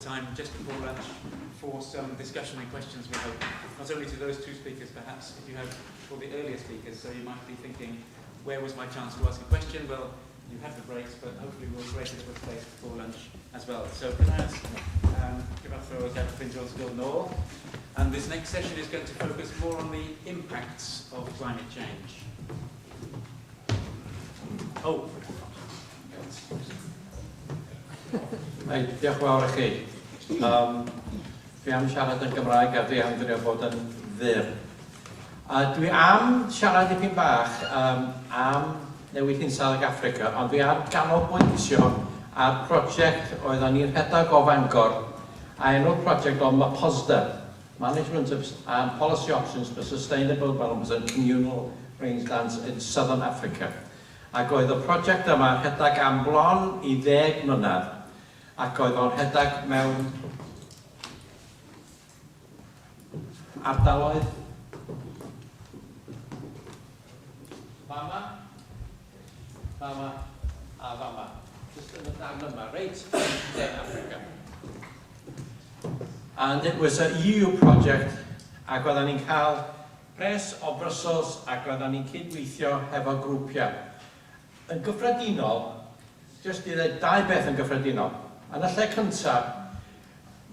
Time just before lunch for some discussion and questions, we hope, not only to those two speakers, perhaps if you have for the earlier speakers, so you might be thinking, where was my chance to ask a question? Well, you have the breaks, but hopefully we'll break it with space before lunch as well. So can I ask, give up for Gareth and Newid, and this next session is going to focus more on the impacts of climate change. Oh. Diolch yn fawr i chi. Dwi am siarad yn Gymraeg a dwi am drio bod yn fyr. Dwi am siarad dipyn bach am Newid Hinsawdd ag Affrica, ond dwi am ganolbwyntio ar prosiect oedd ni'n rhedeg o Fangor a enw'r prosiect o MAPOSDA, Management and Policy Options for Sustainable Development and Communal Rangelands in Southern Africa. Ac oedd y prosiect yma rhedeg am blon i 10 mlynedd. Ac oedd o'n rhedeg mewn ardaloedd fama a fama. Just yn y darn yma, reit in Affrica. And it was a EU project, ac oedden ni'n cael pres o Brussels ac oedden ni'n cydweithio hefo grwpiau. Yn gyffredinol, jyst i ddweud dau beth yn gyffredinol. Yn y lle cyntaf,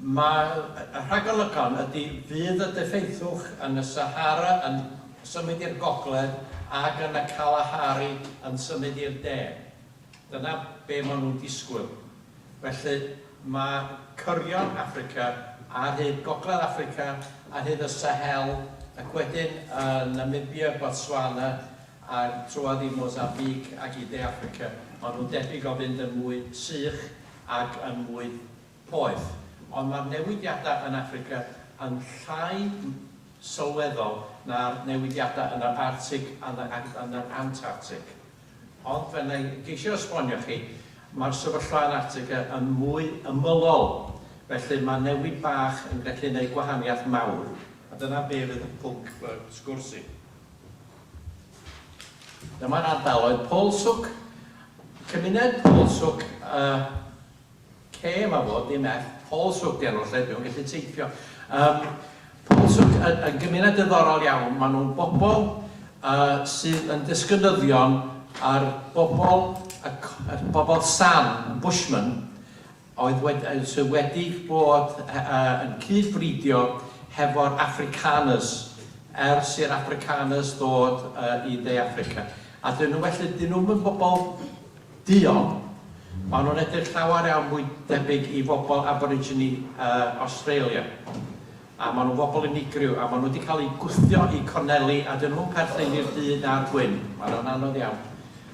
mae y rhagolygon ydy fydd y diffeithwch yn y Sahara yn symud i'r gogledd ac yn y Kalahari yn symud i'r de. Dyna be maen nhw'n disgwyl. Felly mae cyrion Affrica ar hyd gogledd Affrica, ar hyd y Sahel, ac wedyn Namibia, Botswana, a trwad i Mozambique ac i de Affrica. Maen nhw'n debyg o fynd yn mwy sych ac yn mwy poeth. Ond mae'r newidiadau yn Affrica yn llai sylweddol na'r newidiadau yn yr Arctic a yn yr Antarctic. Ond fe na geisio esbonio chi, mae'r sefyllfa yn Arctica yn mwy ymylol. Felly mae newid bach yn gallu gwneud gwahaniaeth mawr. A dyna be fydd y pwnc sgwrsi. Dyma'r ardaloedd Polswg, cymuned Polswg, yma fod, dim Polswg di enw'r lle, dwi'n gallu teithio. Polswg yn gymuned diddorol iawn, maen nhw'n bobl sydd yn disgynyddion ar bobl san, bushman, sydd wedi bod yn cydfridio hefo'r Afrikaners, ers i'r Afrikaners ddod i de Affrica. A dyn nhw'n bobl dion, maen nhw'n edrych llawer iawn mwy debyg i bobl Aborigine Australia. A maen nhw'n bobl unigryw, a maen nhw wedi cael eu gwthio i corneli, a dyn nhw'n perthyn i'r dyn a'r gwyn. Maen nhw'n anodd iawn.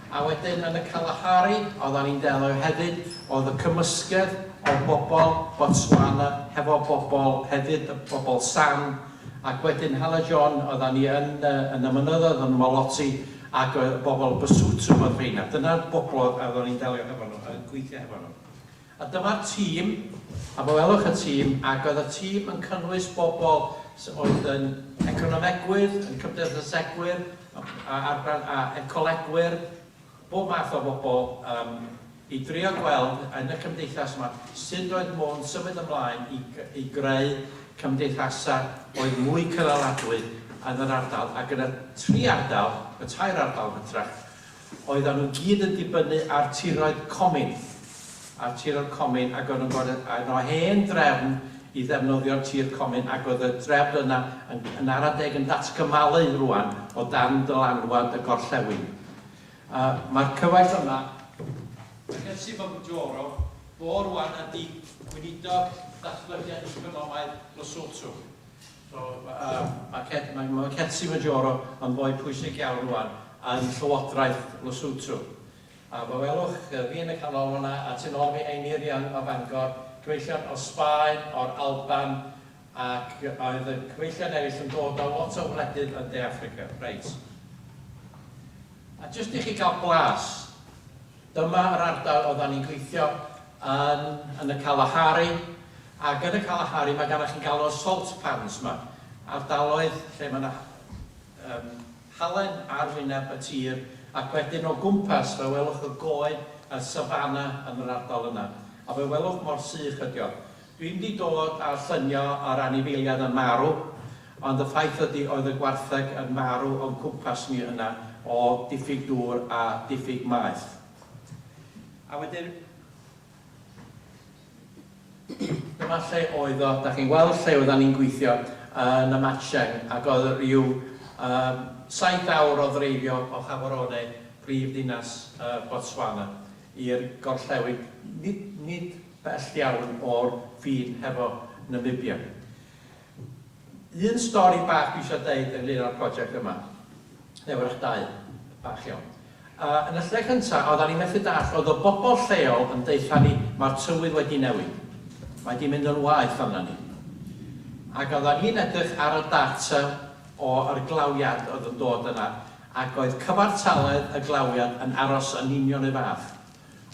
A wedyn yn y Kalahari, oedden ni'n delio hefyd, oedd y cymysgedd o bobl Botswana, hefo bobl hefyd, bobl San, ac wedyn Hala John, oedden ni yn y mynyddoedd yn Maloti, ac bobl Basotho oedd feina. Dyna'r bobl oedden ni'n delio hefo nhw, yn gweithio hefo nhw. A dyma'r tîm, a fe welwch y tîm, ac oedd y tîm yn cynnwys bobl oedd yn economegwyr, yn cymdeithasegwyr, a ecolegwyr, bob math o bobl i drio gweld yn y cymdeithas yma sydd roedd mo'n symud ymlaen i greu cymdeithasau oedd mwy cynaladwy yn yr ardal, ac yn y tair ardal hytrach, oedden nhw gyd yn dibynnu ar tiroedd comin. Ar tiroedd comin, ac oedd nhw'n hen drefn i ddefnyddio'r tir comin, ac oedd y drefn yna yn aradeg yn datgymalu rwan o dan dylanwad y gorllewin. Mae'r cyfaill yma, yn Cyflwyniad, fo rwan ydi gweinidog datblygiad economaidd Lesotho. Mae Cetsi Majoro yn fwy pwysig iawn rwan yn Llywodraeth Lesotho. A fe welwch fi yn y canol yna, a tu nôl fi Einierian o Fangor, cyfeillion o Sbaen, o'r Alban, ac oedd y cyfeillion eraill yn dod o lot o wledydd yn de Affrica. Reit. A jyst i chi gael blas, dyma yr ardal oedden ni'n gweithio yn y Kalahari, ac yn y Kalahari mae gan chi'n cael o salt pans yma, ardaloedd lle mae yna halen ar wyneb y tir, ac wedyn o gwmpas fe welwch y goed y safana yn yr ardal yna. A fe welwch mor sych ydi o. Dwi'n di dod â llynio o'r anifeiliaid yn marw, ond y ffaith ydy oedd y gwartheg yn marw o'n cwmpas ni yna o diffyg dŵr a diffyg maeth. A wedyn, dyma lle oedd o, da chi'n gweld lle oedden ni'n gweithio yn y Matcheng, ac oedd rhyw 7 awr o ddreifio o Chaborone, prif dinas Botswana, i'r gorllewin, nid bell iawn o'r ffin hefo Namibia. Un stori bach dwi eisiau deud ynglyn â'r prosiect yma, neu wrach 2 bach iawn. Yn y lle cyntaf, oedden ni'n methu dall, oedd y bobl lleol yn deitha ni, mae'r tywydd wedi newid. Mae wedi mynd yn waeth arna ni. Ac oedden ni'n edrych ar y data o'r glawiad oedd yn dod yna, ac oedd cyfartaledd y glawiad yn aros yn union y fath.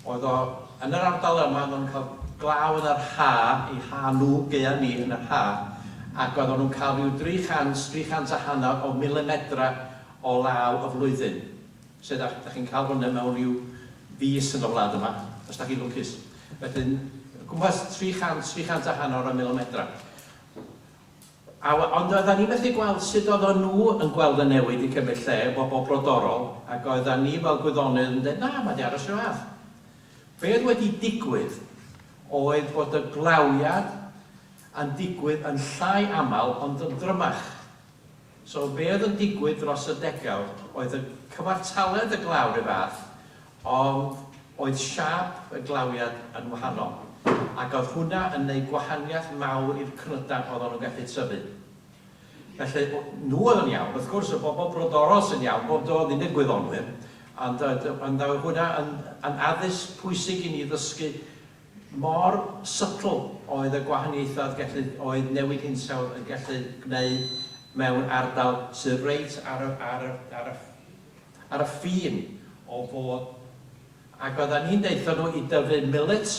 Oedd o, yn yr ardal yma, oedd nhw'n cael glaw yn yr ha, i ha nhw gea ni yn yr ha, ac oedd nhw'n cael rhyw 300 o milimetra o law y flwyddyn. Sef, da chi'n cael hwnna mewn rhyw fus yn y wlad yma, os da chi'n lwcus. Wedyn, gwmpas 300 o milimetra. Ond oedden ni methu gweld sut oedden nhw yn gweld y newid i cymryd lle, bobl brodorol, ac oedden ni fel gwyddonydd yn dweud, na, mae di aros y fath. Be oedd wedi digwydd oedd bod y glawiad yn digwydd yn llai aml ond yn drymach. So be oedd yn digwydd dros y degawd oedd y cyfartaledd y glawr y fath, ond oedd siap y glawiad yn wahanol. Ac oedd hwnna yn gwneud gwahaniaeth mawr i'r cnydau oedd nhw'n gallu tyfu. Felly, nhw oedd yn iawn, wrth gwrs y bobl brodorol sy'n iawn, bob doedd nid yn gwyddonwyr, ond oedd hwnna yn addysg pwysig i ni ddysgu mor subtle oedd y gwahaniaethau oedd Newid Hinsawdd yn gallu gwneud mewn ardal sy'n reit ar y ffin o fod. Ac oedden ni'n deithio nhw i dyfu millet,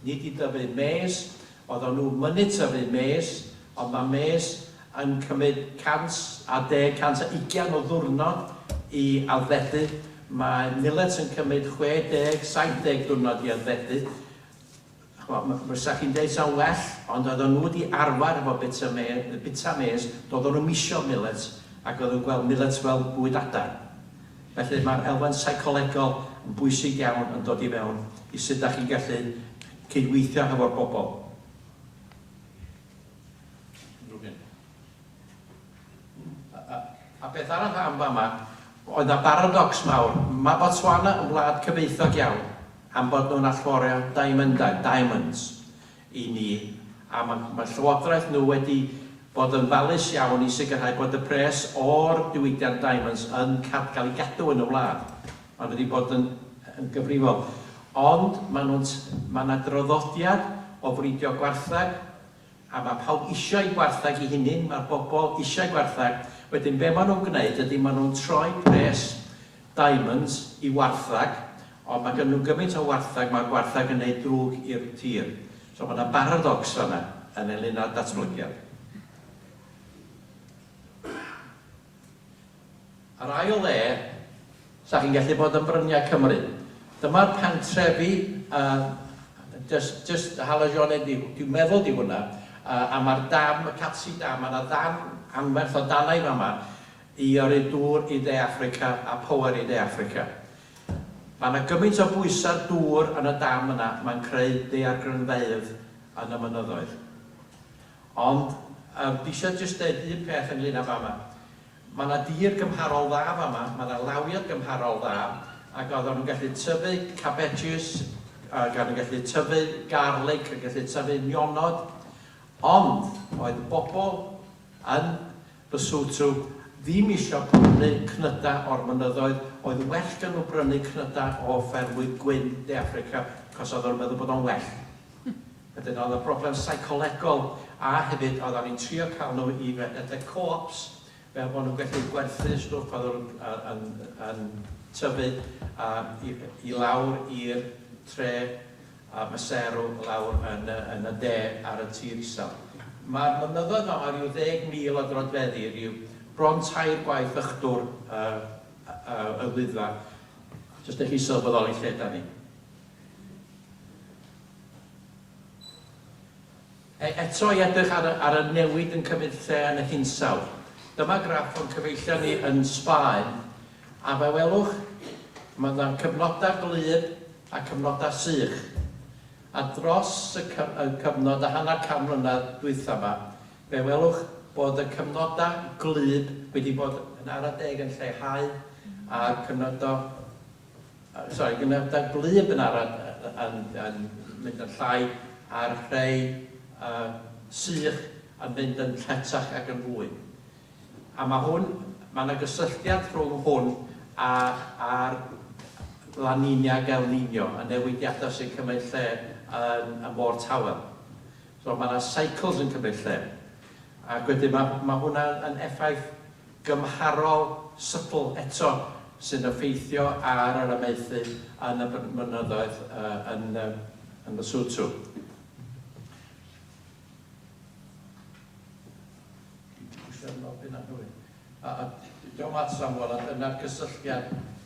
nid i dyfu mes, oedden nhw mynd i tyfu mes, ond mae mes yn cymryd 120 o ddiwrnod i addfedu. Mae millet yn cymryd 60-70 diwrnod i addfedu. Fysa chi'n deud sa'n well, ond oedden nhw wedi arfer efo bita mes, doedden nhw'n misio millet, ac oedden nhw'n gweld millet fel bwyd adar. Felly mae'r elfen seicolegol yn bwysig iawn yn dod i fewn i sut da chi'n gallu cydweithio efo'r bobl. A beth arall am fama, oedd na paradox mawr. Mae Botswana yn wlad cyfeithog iawn am bod nhw'n allforio diamonds i ni. A mae llywodraeth nhw wedi bod yn falus iawn i sicrhau bod y pres o'r diwydiant diamonds yn cael ei gadw yn y wlad. Mae wedi bod yn gyfrifol. Ond mae yna draddodiad o fridio gwartheg, a mae pawb eisiau gwartheg i hunin, mae'r bobl eisiau gwartheg. Wedyn, be maen nhw'n gwneud ydy maen nhw'n troi pres diamonds i wartheg, ond mae gen nhw'n gymaint o wartheg, mae'r gwartheg yn gwneud drwg i'r tir. So mae yna paradox yna yn ynglyn â'r datblygiad. Ar ail le, sa chi'n gallu bod yn bryniau Cymru. Dyma'r pentrefi, just halogionau, dwi'n meddwl di hwnna, a mae'r dam, y Catsi dam, mae yna dam anferth o danau yma i yrru dŵr i De Affrica a power i De Affrica. Mae yna gymaint o bwysau dŵr yn y dam yna, mae'n creu daeargrynfeydd yn y mynyddoedd. Ond, di eisiau jyst dweud un peth ynglyn â fama. Mae yna dir gymharol dda fama, mae yna lawiad gymharol dda, ac oedden nhw'n gallu tyfu cabbages, ac oedden nhw'n gallu tyfu garlic, ac gallu tyfu nionod, ond oedd bobl yn Lesotho ddim eisiau brynu cnydau o'r mynyddoedd, oedd well gan nhw brynu cnydau o ffermwyr gwyn De Affrica, cos oedd nhw'n meddwl bod o'n well. Wedyn oedd y broblem seicolegol, a hefyd oedden ni'n trio cael nhw i fedde co-ops, fel bod nhw'n gallu gwerthu stwff oedd nhw'n tyfu i lawr i'r tre meserw lawr yn y de ar y tir isel. Mae'r mynyddoedd yma rhyw 10,000 o drodfeddi, rhyw bron 3 gwaith ychdwr y Wyddfa. Jyst eich chi sylweddoli lle da ni. Eto i edrych ar y newid yn cymryd lle yn y hinsawdd. Dyma graff o'n cyfeillio ni yn Sbaen, a fe welwch, mae yna cyfnodau glyb a cyfnodau sych. A dros y cyfnod a hanner can mlynedd dwytha yma, fe welwch bod y cyfnodau glyb wedi bod yn ara deg yn lleihau, a cyfnodau glyb yn mynd yn llai, a'r rhai sych yn mynd yn lletach ac yn fwy. A mae yna gysylltiad rhwng hwn a'r La Niña ac El Niño, y newidiadau sy'n cymryd lle yn y môr tawel. So mae yna cycles yn cymryd lle. Ac wedyn mae hwnna yn effaith gymharol subtle eto sy'n effeithio ar yr amaethu yn y mynyddoedd yn y Sotho. Diolch mat Samuel, yna'r cysylltiad.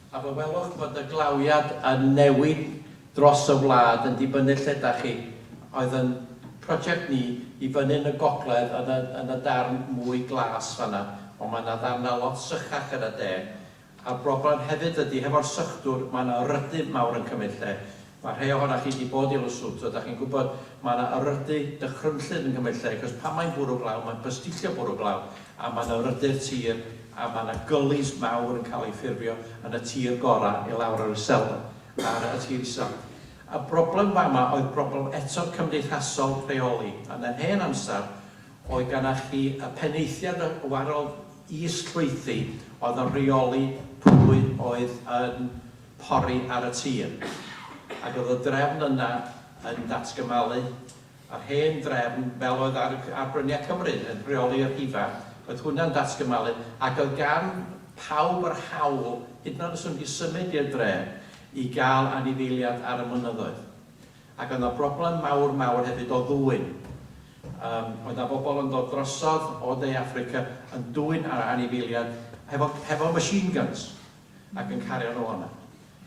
A fe welwch bod y glawiad yn newid dros y wlad yn dibynnu lle da chi. Oedd yn prosiect ni i fyny yn y gogledd yn y darn mwy glas fanna, ond mae yna ddarna lot sychach yn y de. A'r broblem hefyd ydy, hefo'r sychdwr, mae yna rydydd mawr yn cymryd lle. Mae rhai ohonoch chi wedi bod i Lesotho, da chi'n gwybod mae yna yrrydu dychrynllyd yn cymryd lle, cos pan mae'n bwrw glaw, mae'n bystillio bwrw glaw, a mae yna rydy'r tir, a mae yna gyllis mawr yn cael ei ffurfio yn y tir gorau i lawr ar y selfa, ar y tir isel. Y broblem fama oedd broblem eto cymdeithasol rheoli. Yn yr hen amser, oedd gannach chi y peneithiad y warol is-llwythi oedd yn rheoli pwy oedd yn pori ar y tir. Ac oedd y drefn yna yn datgymalu, a'r hen drefn fel oedd ar Bryniau Cymru yn rheoli yr hifa, oedd hwnna'n datgymalu, ac oedd gan pawb yr hawl, hyd yn oed os wedi symud i'r dref, i gael anifeiliad ar y mynyddoedd. Ac oedd yna broblem mawr hefyd o ddwyn. Oedd yna bobl yn dod drosodd o De Affrica yn dwyn ar anifeiliad hefo machine guns ac yn cario nhw hwnna.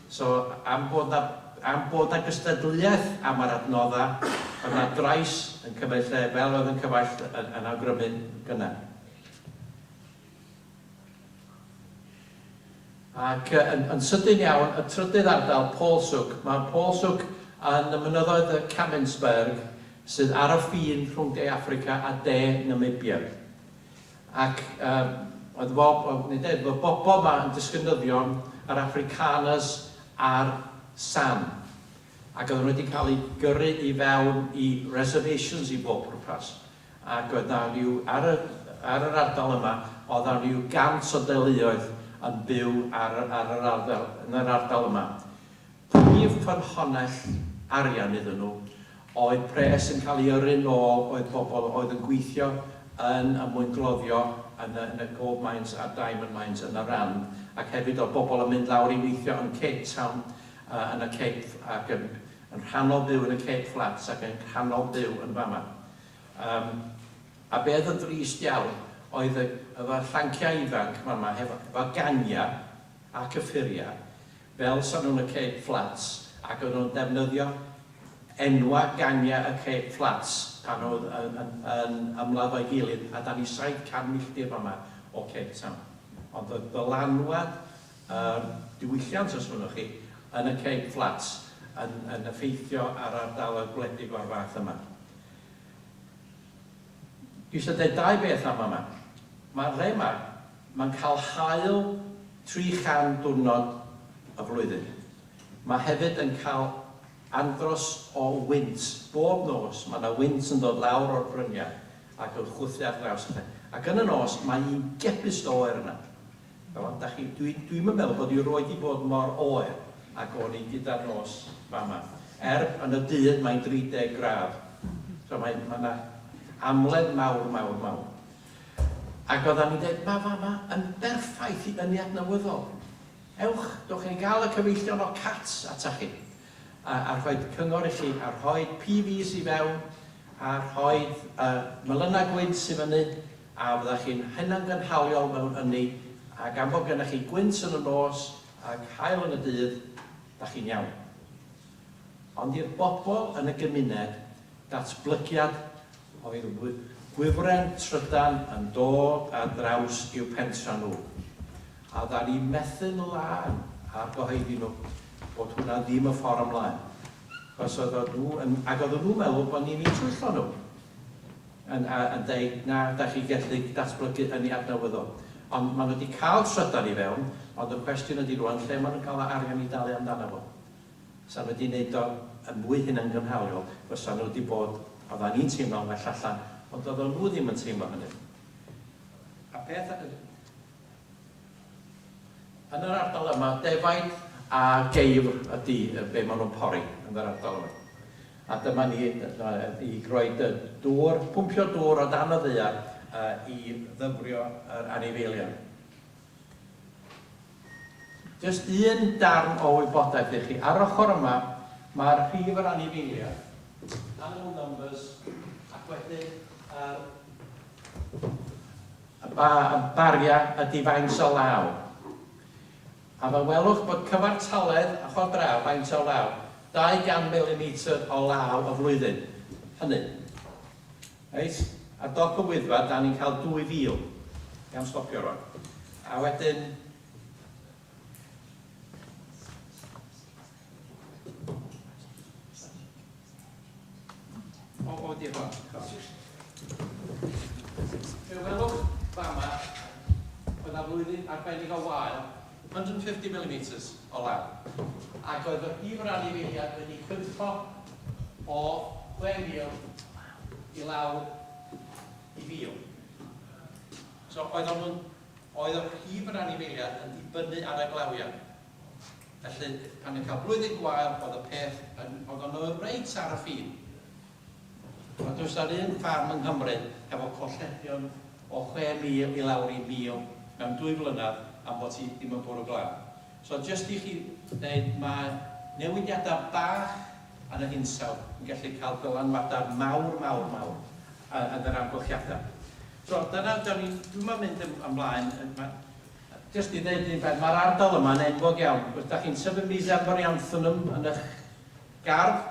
So, am bod na gystadleuaeth am yr adnoddau, oedd yna drais yn cymryd lle fel oedd yn cyfaill yn awgrymu gynna. Ac yn sydyn iawn, y trydydd ardal, Polswg. Mae Polswg yn y mynyddoedd y Camensberg sydd ar y ffin rhwng De Affrica a De Namibia. Ac oedd bobl yma yn disgynyddio yr Afrikaners a'r San. Ac oedd wedi cael ei gyrru i fewn i reservations i bob pwrpas. Ac oedd na rhyw, ar yr ardal yma, oedd na rhyw 100 o deuluoedd yn byw yn yr ardal yma. Prif ffynhonnell arian iddyn nhw oedd pres yn cael ei yrru nôl oedd bobl oedd yn gweithio yn y mwyngloddio yn y gold mines a diamond mines yn y rand, ac hefyd oedd bobl yn mynd lawr i weithio yn Cape Town yn y Cape, ac yn rhannol byw yn y Cape Flats ac yn rhannol byw yn fama. A beth yn drist iawn oedd y llanciau ifanc yma efo gania a cyffuria fel sa'n nhw'n y Cape Flats, ac oedd nhw'n defnyddio enwa gania y Cape Flats pan oedd yn ymladd o'i gilydd, a da ni 700 milltir yma o Cape Town. Ond oedd dylanwad diwylliant os hwnnw chi yn y Cape Flats yn effeithio ar ardaloedd gwledig o'r fath yma. Dwi eisiau dweud 2 beth am yma. Mae'r le yma, mae'n cael hael 300 diwrnod y flwyddyn. Mae hefyd yn cael andros o wynt. Bob nos mae yna wynt yn dod lawr o'r bryniau ac yn chwthio ar draws y lle. Ac yn y nos mae un gebist o oer yna. Dwi'n meddwl bod i'w roed i bod mor oer ac o'n i gyda'r nos fama. Yn y dydd mae'n 30 gradd. So mae yna amledd mawr. Ac oedden ni'n dweud, mae fama yn berffaith i yniad newyddol. Ewch, dwch chi'n gael y cyfeillion o cats ata chi. A rhoi cyngor i chi, a rhoi PVs i fewn, a rhoi melynau gwynt sy'n fyny, a fydda chi'n hynna'n gynhaliol mewn ynni, a gan bod gennych chi gwynt yn y nos, ac hael yn y dydd, da chi'n iawn. Ond i'r bobl yn y gymuned, datblygiad oedd gwyfren trydan yn dod ar draws i'w pentra nhw. A dda ni methu'n lan ar gyhoeddi nhw bod hwnna ddim y ffordd ymlaen. Ac oedden nhw'n meddwl bod ni'n ei twyllo nhw. Yn dweud, na, da chi gallu datblygu yn ei adnewyddo. Ond maen nhw wedi cael trydan i fewn, ond y cwestiwn ydy rwan, lle maen nhw'n cael arian i dalu amdano fo. Sa'n nhw wedi gwneud o yn mwy hyn yn gynhaliol, fysa nhw wedi bod, oedden ni'n teimlo'n well allan, ond oedden nhw ddim yn teimlo hynny. A peth yn yr ardal yma, defaid a geifr ydy be maen nhw'n pori yn yr ardal yma. A dyma ni i groi dŵr, pwmpio dŵr o dan y ddaear i ddyfrio yr anifeiliaid. Jyst un darn o wybodaeth i chi. Ar ochr yma, mae'r rhif yr anifeiliaid. Animal numbers, ac wedyn y baria ydy faint o law. A fe welwch bod cyfartaledd a chod draw, faint o law, 200 mm o law y flwyddyn. Hynny. Reit? A dop y wyddfa, da ni'n cael 2000. Iawn, stopio rwan. A wedyn... O, di efo. Fe welwch fama, oedd a flwyddyn arbennig o wael, 150 mm o law. Ac oedd y rhif yr anifeiliaid wedi cynffo o 6,000 i lawr i 1,000. So oedd y rhif yr anifeiliaid yn dibynnu ar y glawiau. Felly, pan yn cael blwyddyn gwael, oedd y peth, oedd nhw reit ar y ffin. Ond oes ar un ffarm yng Nghymru efo colledion o 6,000 i lawr i 1,000 mewn 2 flynedd am bod ti ddim yn bwrw glaw. So, jyst i chi dweud, mae newidiadau bach yn y hinsawdd yn gallu cael dylanwadau mawr yn yr amgylchiadau. So, dyna, dwi'n mynd ymlaen, jyst i ddweud un peth, mae'r ardal yma'n enwog iawn. Ydych chi'n sefyll Mesembryanthemum yn eich gardd,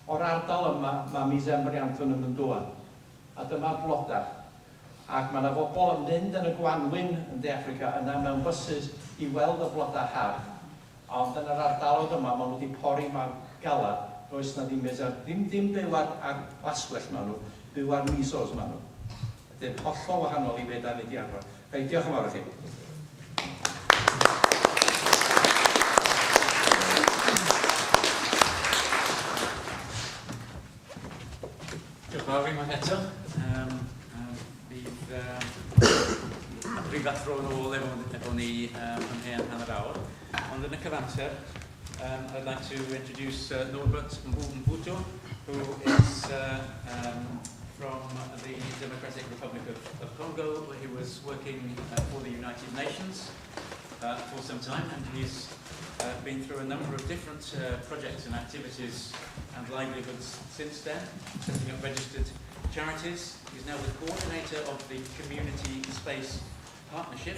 o'r ardal yma, mae Mesembryanthemum yn dŵad. A dyma'r blodau. Ac mae yna bobl yn mynd yn y Gwanwyn yn De Affrica yna mewn buses i weld y blodau hardd. Ond yn yr ardaloedd yma, maen nhw wedi pori ma'r galad. Does na ddim byw ar laswell maen nhw, byw ar misos maen nhw. Ydy'n hollol wahanol i beth da ni wedi arfer. Reit, diolch yn fawr i chi. Diolch yn fawr unwaith eto. Bydd athro yn ôl efo ni yn hen hanner awr. Ond yn y cyfanser, I'd like to introduce Norbert Mbuto, who is from the Democratic Republic of Congo, where he was working for the United Nations for some time, and he's been through a number of different projects and activities and livelihoods since then, setting up registered charities. He's now the coordinator of the Community Space Partnership.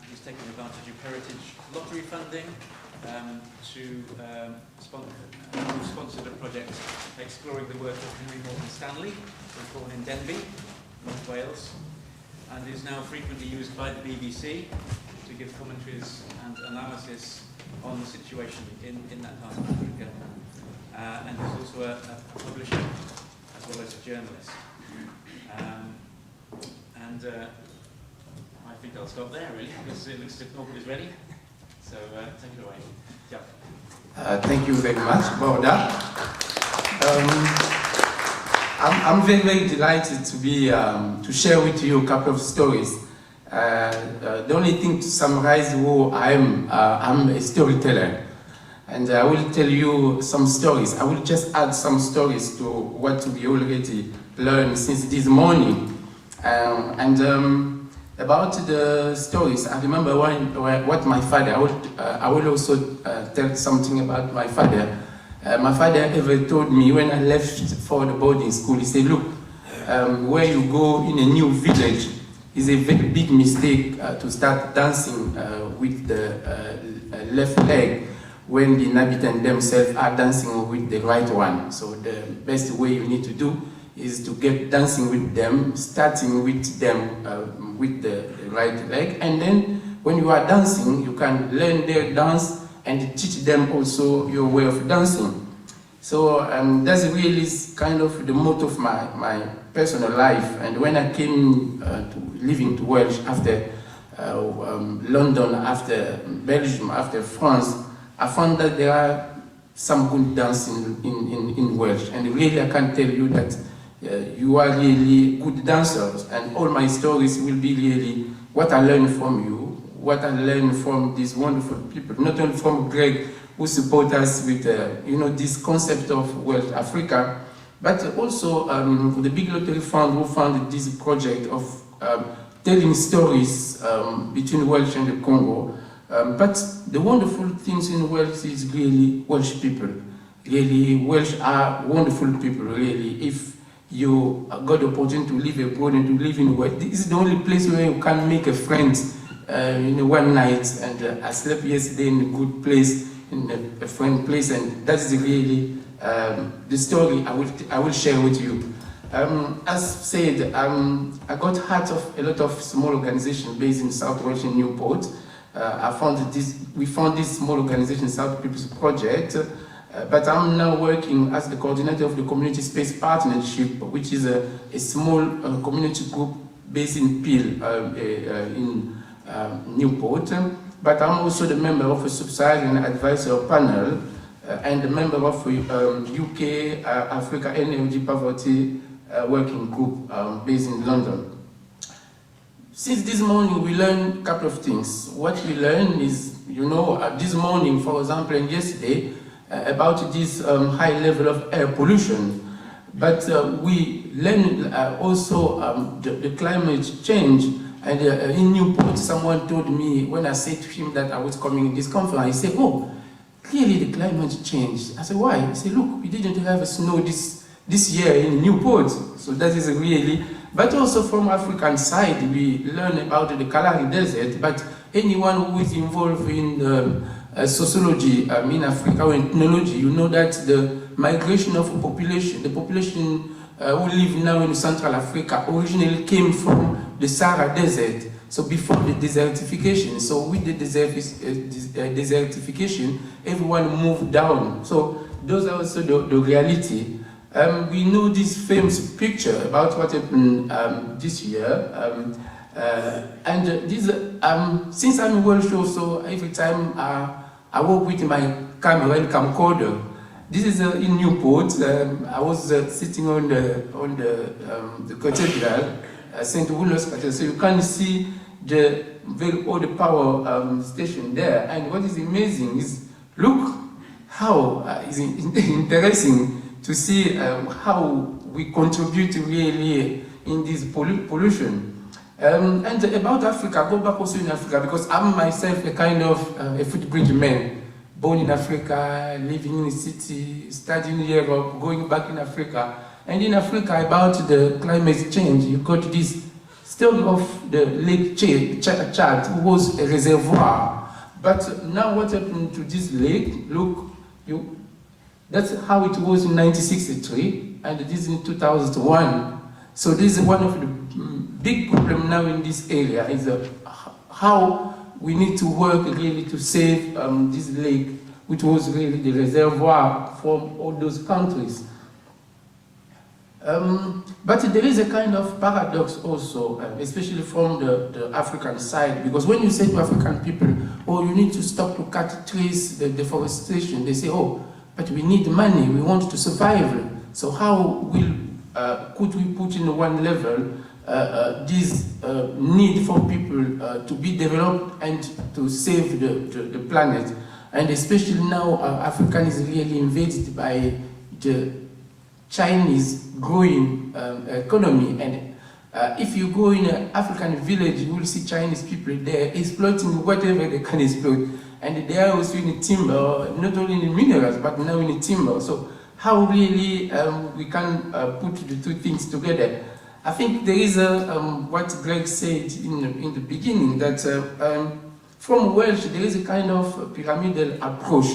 He's taken advantage of heritage lottery funding to sponsored a project exploring the work of Henry Morgan Stanley, who was born in Denbigh, North Wales, and is now frequently used by the BBC to give commentaries and analysis on the situation in that part of Africa. And he's also a publisher as well as a journalist. I think I'll stop there really, because it looks as if Norbert is ready. So take it away. Yeah. Thank you very much about that. I'm very delighted to be to share with you a couple of stories. The only thing to summarize who I'm a storyteller, and I will tell you some stories. I will just add some stories to what we already learned since this morning. About the stories, I remember what my father, I will also tell something about my father. My father ever told me when I left for the boarding school, he said, look, where you go in a new village is a very big mistake to start dancing with the left leg when the inhabitants themselves are dancing with the right one. So the best way you need to do is to get dancing with them, starting with them with the right leg, and then when you are dancing, you can learn their dance and teach them also your way of dancing. So that's really kind of the motto of my personal life. And when I came to living to Welsh after London, after Belgium, after France, I found that there are some good dancing in Welsh. And really I can tell you that you are really good dancers, and all my stories will be really what I learned from you, what I learned from these wonderful people, not only from Greg, who support us with this concept of Welsh Africa, but also the Big Lottery Fund, who founded this project of telling stories between Welsh and the Congo. But the wonderful things in Welsh is really Welsh people. Really, Welsh are wonderful people, really. If you got the opportunity to live abroad and to live in Welsh, this is the only place where you can make a friend one night. And I slept yesterday in a good place, in a friend place, and that is really the story I will share with you. As said, I got part of a lot of small organizations based in South Wales in Newport. We found this small organization, South People's Project, but I'm now working as the coordinator of the Community Space Partnership, which is a small community group based in Peel, in Newport. But I'm also the member of a Sub-Saharan Advisor Panel and a member of UK Africa Energy Poverty Working Group based in London. Since this morning, we learned a couple of things. What we learned is, this morning, for example, and yesterday, about this high level of air pollution. But we learned also the climate change. And in Newport, someone told me, when I said to him that I was coming in this conference, he said, oh, clearly the climate changed. I said, why? He said, look, we didn't have snow this year in Newport. So that is really, but also from African side, we learn about the Kalahari Desert, but anyone who is involved in sociology in Africa or ethnology, you know that the migration of the population who live now in Central Africa originally came from the Sahara Desert, so before the desertification. So with the desertification, everyone moved down. So those are also the reality. We know this famous picture about what happened this year. And this, since I'm in Welsh also, every time I work with my camera and camcorder. This is in Newport. I was sitting on the cathedral, St. Woolos Cathedral, so you can see the very old power station there. And what is amazing is, look how it's interesting to see how we contribute really in this pollution. And about Africa, go back also in Africa, because I'm myself a kind of a footbridge man. Born in Africa, living in the city, studying in Europe, going back in Africa. And in Africa, about the climate change, you got this story of the Lake Chad, who was a reservoir. But now what happened to this lake? Look, that's how it was in 1963, and it is in 2001. So this is one of the big problems now in this area, is how we need to work really to save this lake, which was really the reservoir from all those countries. But there is a kind of paradox also, especially from the African side, because when you say to African people, oh, you need to stop to cut trees, the deforestation, they say, oh, but we need money, we want to survive. So how could we put in one level this need for people to be developed and to save the planet? And especially now, Africa is really invaded by the Chinese growing economy. And if you go in an African village, you will see Chinese people there exploiting whatever they can exploit. And they are also in the timber, not only in the minerals, but now in the timber. So how really we can put the two things together? I think there is what Greg said in the beginning, that from Welsh there is a kind of pyramidal approach.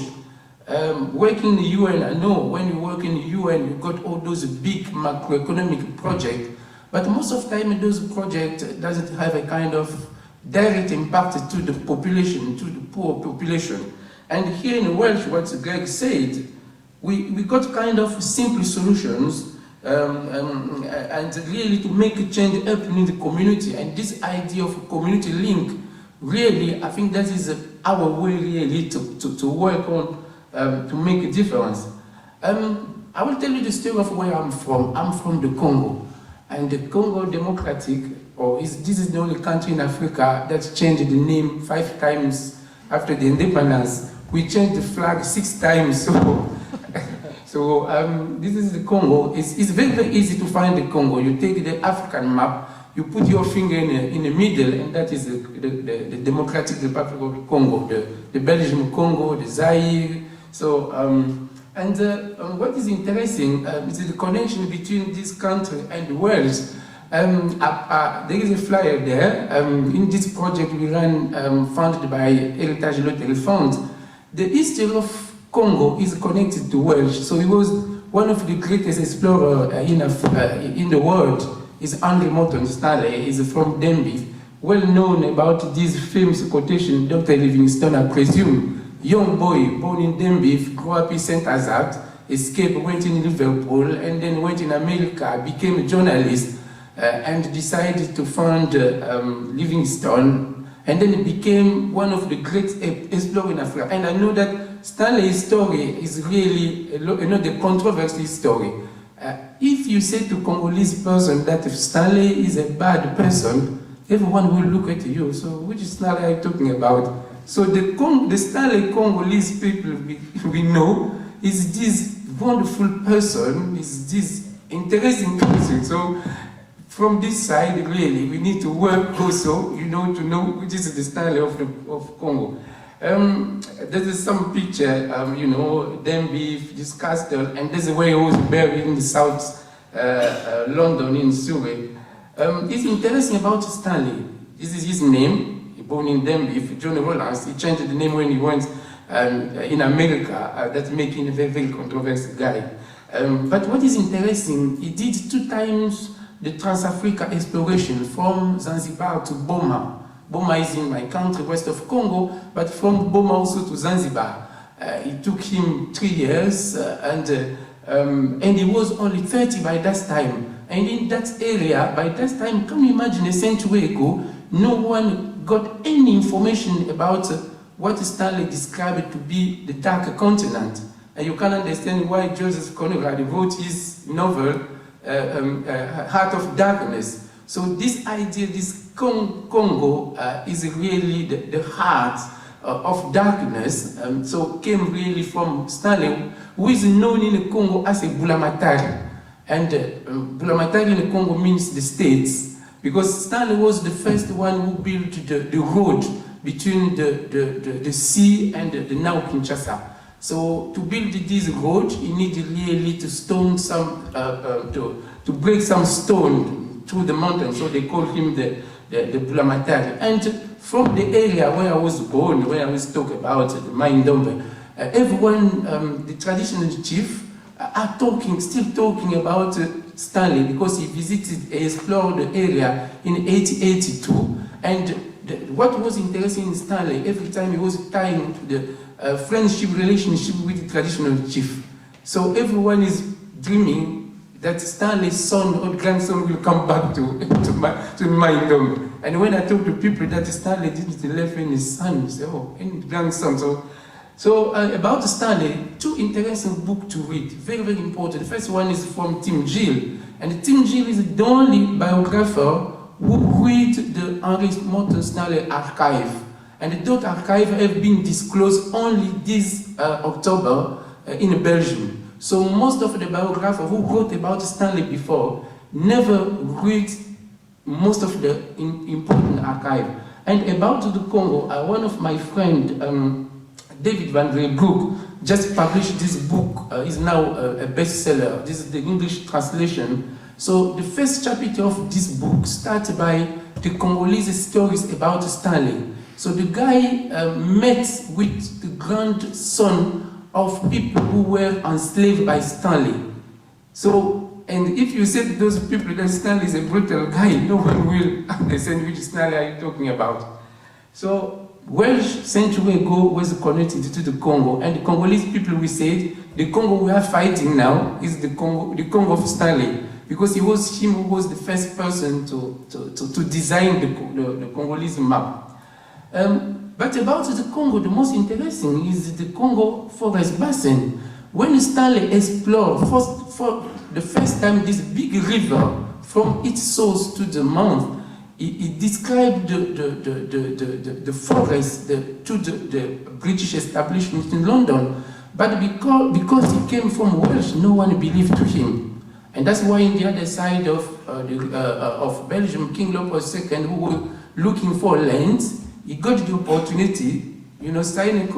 Working in the UN, I know when you work in the UN, you got all those big macroeconomic projects, but most of the time those projects doesn't have a kind of direct impact to the population, to the poor population. And here in Welsh, what Greg said, we got kind of simple solutions and really to make a change happening in the community. And this idea of a community link, really, I think that is our way really to work on to make a difference. I will tell you the story of where I'm from. I'm from the Congo. And the Congo Democratic, this is the only country in Africa that changed the name 5 times after the independence. We changed the flag 6 times, so this is the Congo. It's very, very easy to find the Congo. You take the African map, you put your finger in the middle, and that is the Democratic Republic of the Congo, the Belgian Congo, the Zaire. So, what is interesting is the connection between this country and Wales. There is a flyer there. In this project we ran, funded by Heritage Lottery Fund. The history of Congo is connected to Welsh. So he was one of the greatest explorers in the world. Is Henry Morton Stanley. He's from Denby. Well known about this famous quotation, Dr. Livingstone, I presume. Young boy, born in Denby, grew up in St. Azat, escaped, went in Liverpool, and then went in America, became a journalist, and decided to found Livingstone, and then became one of the great explorers in Africa. And I know that Stanley's story is really the controversial story. If you say to Congolese person that if Stanley is a bad person, everyone will look at you. So which Stanley are you talking about? So the Stanley Congolese people we know is this wonderful person, is this interesting person. So from this side, really, we need to work also, to know which is the Stanley of Congo. There is some picture, Denby, this castle, and there's a way he was buried in the south London in Surrey. It's interesting about Stanley. This is his name. Born in Denby, John Rollins. He changed the name when he went in America. That making him a very, very controversial guy. But what is interesting, he did 2 times the Trans-Africa exploration from Zanzibar to Boma. Boma is in my country, west of Congo, but from Boma also to Zanzibar. It took him 3 years, and he was only 30 by that time. And in that area, by that time, can you imagine a century ago, no one got any information about what Stanley described to be the dark continent. And you can understand why Joseph Conrad wrote his novel, Heart of Darkness. So this idea, this Congo is really the heart of darkness, so came really from Stanley, who is known in the Congo as a Bulamatari. And Bulamatari in the Congo means the states, because Stanley was the first one who built the road between the sea and the now Kinshasa. So to build this road, he needed really to stone some, to break some stone through the mountain. So they called him the Bulamatari. And from the area where I was born, where I was talking about the Maindombe, everyone, the traditional chief, are still talking about Stanley, because he visited, explored the area in 1882. And what was interesting in Stanley, every time he was tying the friendship relationship with the traditional chief. So everyone is dreaming that Stanley's son or grandson will come back to Maindombe. And when I talk to people that Stanley didn't leave any son, they say, oh, any grandson. So about Stanley, 2 interesting books to read, very, very important. The first one is from Tim Gill, and Tim Gill is the only biographer who read the Henry Morton Stanley archive. And that archive has been disclosed only this October in Belgium. So most of the biographers who wrote about Stanley before never read most of the important archive. And about the Congo, one of my friends, David Van Reybrouck, just published this book, is now a bestseller. This is the English translation. So the first chapter of this book starts by the Congolese stories about Stanley. So the guy met with the grandson of people who were enslaved by Stanley. So, and if you say to those people that Stanley is a brutal guy, no one will understand which Stanley are you talking about. So, Welsh century ago was connected to the Congo, and the Congolese people, we said, the Congo we are fighting now is the Congo of Stanley, because it was him who was the first person to design the Congolese map. But about the Congo, the most interesting is the Congo forest basin. When Stanley explored for the first time this big river from its source to the mouth, he described the forest to the British establishment in London. But because he came from Welsh, no one believed to him. And that's why in the other side of Belgium, King Leopold II, who was looking for land, he got the opportunity, signing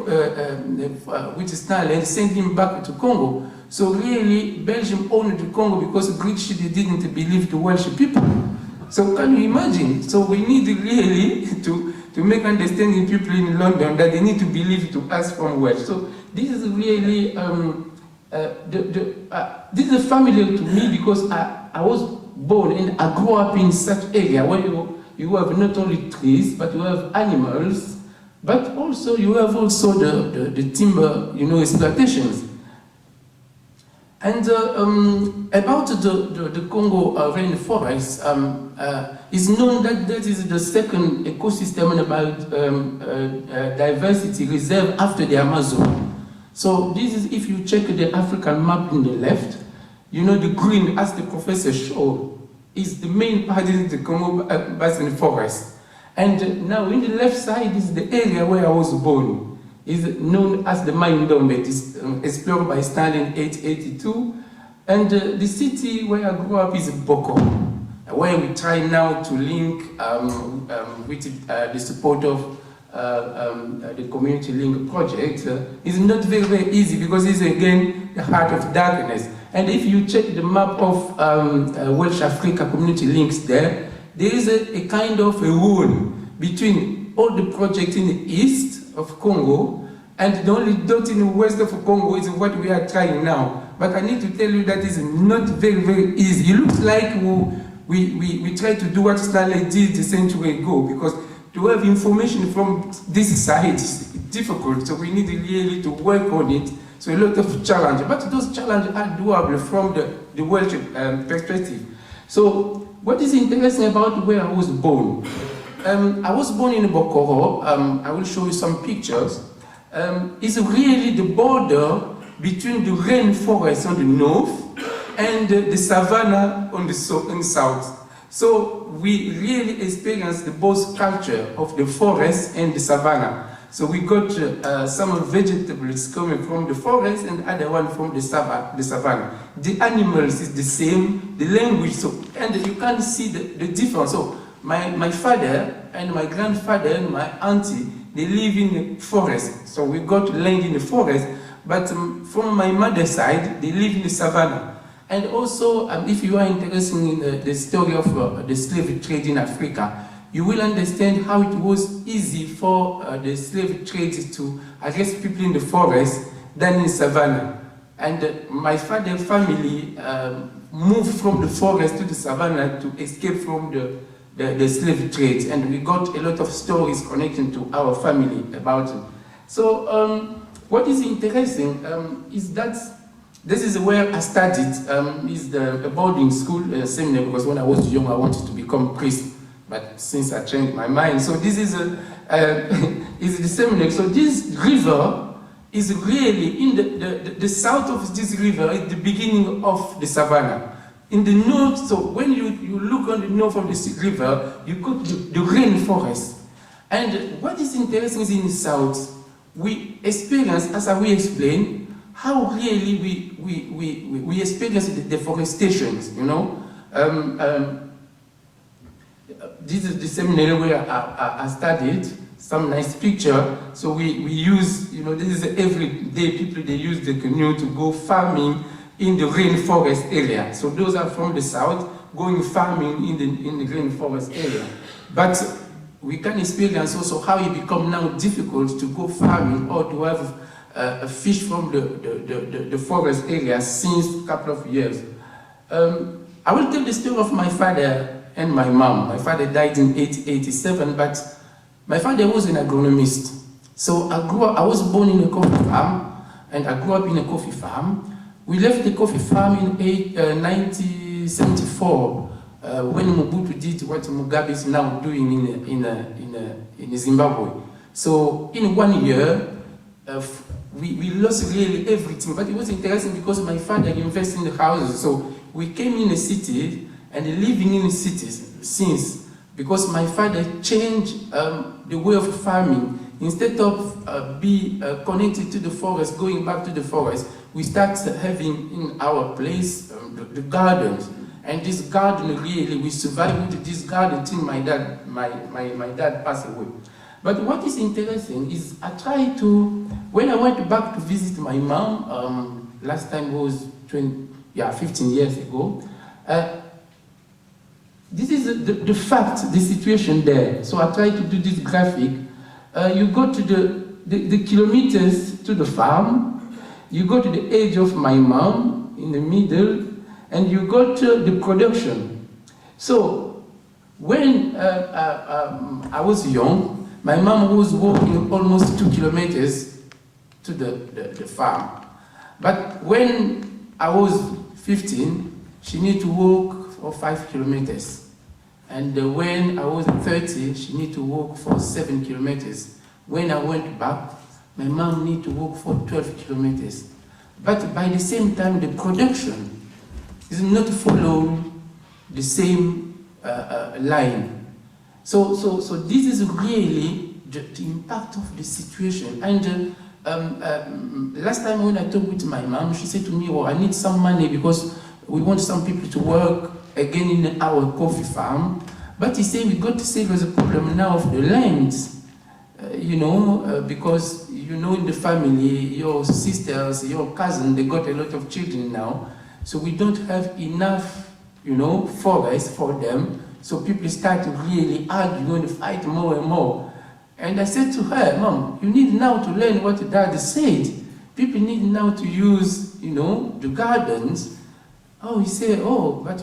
with Stanley and send him back to Congo. So really, Belgium owned the Congo because the British didn't believe the Welsh people. So can you imagine? So we need really to make understanding people in London that they need to believe to us from Welsh. So this is really, this is familiar to me because I was born and I grew up in such area where you have not only trees, but you have animals, but also you have also the timber, exploitations. And about the Congo rainforest, it's known that that is the second ecosystem about diversity reserve after the Amazon. So this is, if you check the African map in the left, the green, as the professor showed, is the main part of the Congo Basin forest. And now in the left side is the area where I was born. Is known as the Mine Dome. It is explored by Stanley in 1882. And the city where I grew up is Boko, where we try now to link with the support of the Community Link project. It's not very, very easy because it's again the heart of darkness. And if you check the map of Welsh Africa Community Links there is a kind of a wall between all the projects in the east of Congo, and the only dot in the west of Congo is what we are trying now. But I need to tell you that is not very, very easy. It looks like we try to do what Stanley did a century ago, because to have information from this side is difficult, so we need really to work on it. So a lot of challenge, but those challenges are doable from the Welsh perspective. So what is interesting about where I was born? I was born in Bokoro. I will show you some pictures. It's really the border between the rainforest on the north and the savanna on the south. So we really experienced the both culture of the forest and the savanna. So we got some vegetables coming from the forest and other one from the savanna. The animals is the same, the language, and you can see the difference. So my father and my grandfather and my auntie, they live in the forest. So we got land in the forest, but from my mother's side, they live in the savanna. And also, if you are interested in the story of the slave trade in Africa, you will understand how it was easy for the slave trade to arrest people in the forest than in savannah. And my father's family moved from the forest to the savannah to escape from the slave trade. And we got a lot of stories connecting to our family about it. So what is interesting is that this is where I studied, is the boarding school seminary, because when I was young I wanted to become a priest. But since I changed my mind, so this is the seminary. So this river is really in the south of this river at the beginning of the savannah. In the north, so when you look on the north of this river, you got the rainforest. And what is interesting is in the south, we experience, as I will explain, how really we experience the deforestation, this is the seminary where I studied, some nice picture. So we use, this is everyday people, they use the canoe to go farming in the rainforest area. So those are from the south, going farming in the rainforest area. But we can experience also how it becomes now difficult to go farming or to have fish from the forest area since a couple of years. I will tell the story of my father and my mom. My father died in 1887, but my father was an agronomist. So I was born in a coffee farm, and I grew up in a coffee farm. We left the coffee farm in 1974 when Mobutu did what Mugabe is now doing in Zimbabwe. So in 1 year, we lost really everything, but it was interesting because my father invested in the houses. So we came in the city and living in the cities since, because my father changed the way of farming. Instead of be connected to the forest, going back to the forest, we started having in our place the gardens. And this garden really, we survived with this garden till my dad passed away. But what is interesting is I tried to, when I went back to visit my mom, last time was 15 years ago, this is the fact, the situation there. So I tried to do this graphic. You go to the kilometers to the farm, you go to the age of my mom in the middle, and you go to the production. So when I was young, my mom was walking almost 2 kilometers to the farm. But when I was 15, she needed to walk for 5 kilometers. And when I was 30, she needed to walk for 7 kilometers. When I went back, my mom needed to walk for 12 kilometers. But by the same time, the production is not follow the same line. So this is really the impact of the situation. And last time when I talked with my mom, she said to me, well, I need some money because we want some people to work again in our coffee farm. But he said, we got to say there's a problem now of the land, because, in the family, your sisters, your cousin, they got a lot of children now. So we don't have enough, forest for them. So people start to really argue and fight more and more. And I said to her, Mom, you need now to learn what Dad said. People need now to use, the gardens. Oh, he said, but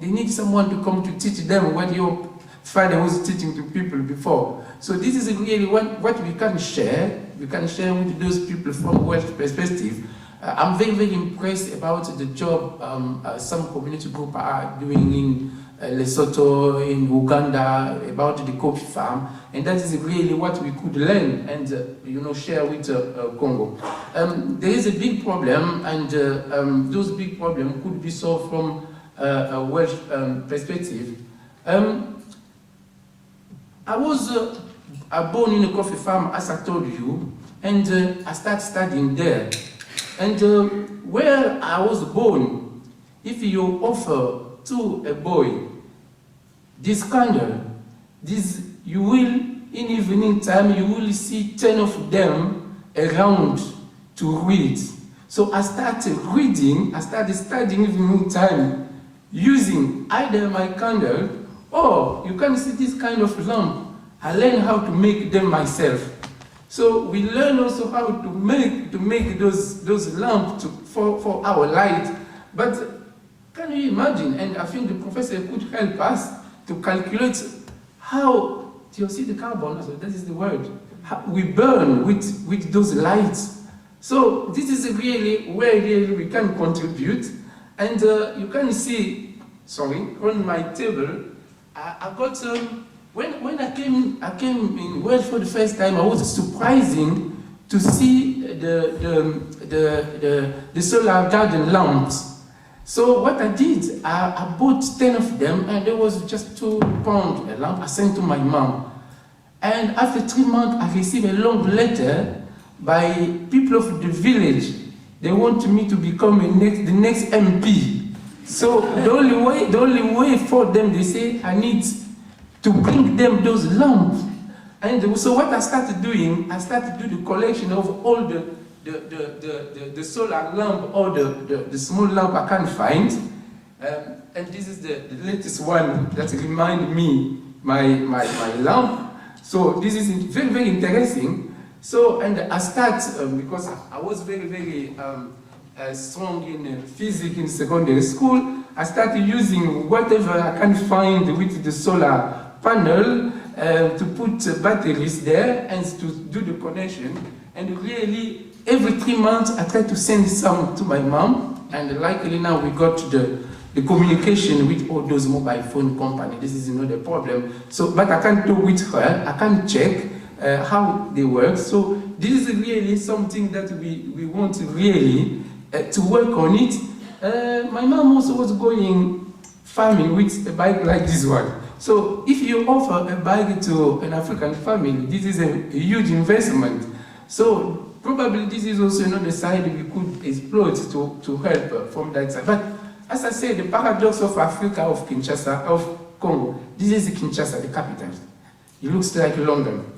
they need someone to come to teach them what your father was teaching to people before. So this is really what we can share. We can share with those people from Welsh perspective. I'm very, very impressed about the job some community groups are doing in Lesotho, in Uganda, about the coffee farm. And that is really what we could learn and, share with Congo. There is a big problem, and those big problems could be solved from a Welsh perspective. I was born in a coffee farm, as I told you, and I started studying there. And where I was born, if you offer to a boy this candle, you will, in evening time, you will see 10 of them around to read. So I started reading, I started studying evening time, using either my candle, or you can see this kind of lamp. I learned how to make them myself. So we learn also how to make those lamps for our light. But can you imagine? And I think the professor could help us to calculate how, do you see the carbon? So that is the word. How we burn with those lights. So this is really where really we can contribute. And you can see, on my table, I got when I came in Wales for the first time, I was surprising to see the solar garden lamps. So what I did, I bought 10 of them, and there was just £2 a lamp. I sent to my mom. And after 3 months, I received a long letter by people of the village. They want me to become the next MP. So the only way for them, they say, I need to bring them those lamps. And so what I started doing, I started to do the collection of all the solar lamp or the small lamp I can find. And this is the latest one that reminds me my lamp. So this is very, very interesting. So, and I start, because I was very, very strong in physics in secondary school, I started using whatever I can find with the solar panel to put batteries there and to do the connection. And really, every 3 months, I try to send some to my mom. And luckily now we got the communication with all those mobile phone companies. This is not a problem. So, but I can't talk with her. I can't check how they work. So this is really something that we want really to work on it. My mom also was going farming with a bike like this one. So if you offer a bike to an African family, this is a huge investment. So probably this is also another side we could explore to help from that side. But as I said, the paradox of Africa, of Kinshasa, of Congo, this is Kinshasa, the capital. It looks like London.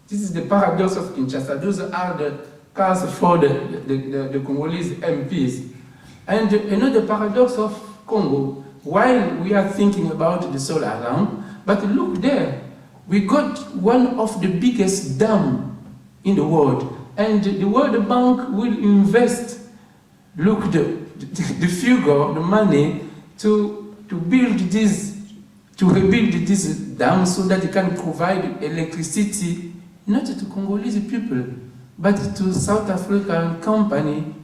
This is the paradox of Kinshasa. Those are the cars for the Congolese MPs. And another paradox of Congo, while we are thinking about the solar lamp, but look there, we got one of the biggest dams in the world. And the World Bank will invest, look, the figure, the money, to build this, to rebuild this dam so that it can provide electricity, not to Congolese people, but to South African company,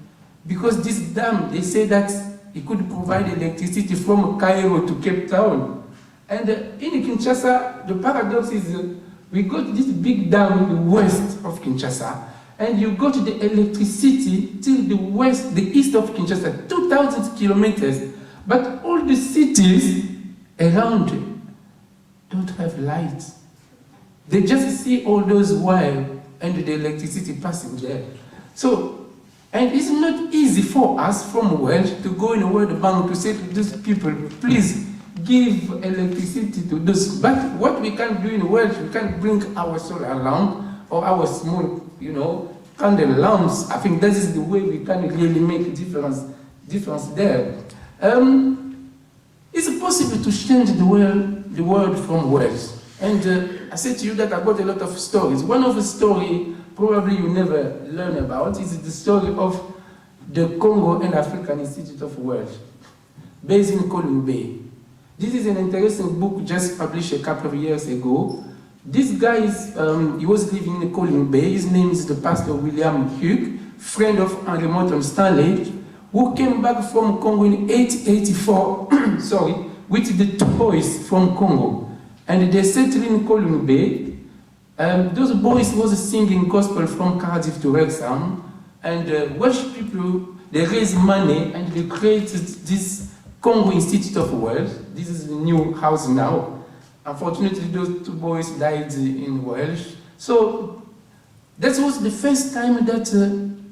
because this dam, they say that it could provide electricity from Cairo to Cape Town. And in Kinshasa, the paradox is we got this big dam in the west of Kinshasa, and you got the electricity till the west, the east of Kinshasa, 2,000 kilometers, but all the cities around don't have lights. They just see all those wires and the electricity passing there. So, and it's not easy for us from Welsh to go in a World Bank to say to those people, please give electricity to those. But what we can do in Welsh, we can bring our solar lamp or our small, candle lamps. I think that is the way we can really make a difference there. It's possible to change the world from Welsh. And I said to you that I got a lot of stories. One of the stories probably you never learn about is the story of the Congo and African Institute of Welsh, based in Colwyn Bay. This is an interesting book just published a couple of years ago. This guy he was living in Colwyn Bay. His name is the pastor William Hugh, friend of Henry Morton Stanley, who came back from Congo in 1884, sorry, with the toys from Congo. And they settled in Colwyn Bay. Those boys was singing gospel from Cardiff to Wrexham. And Welsh people, they raised money and they created this Congo Institute of Welsh. This is the new house now. Unfortunately, those two boys died in Welsh. So that was the first time that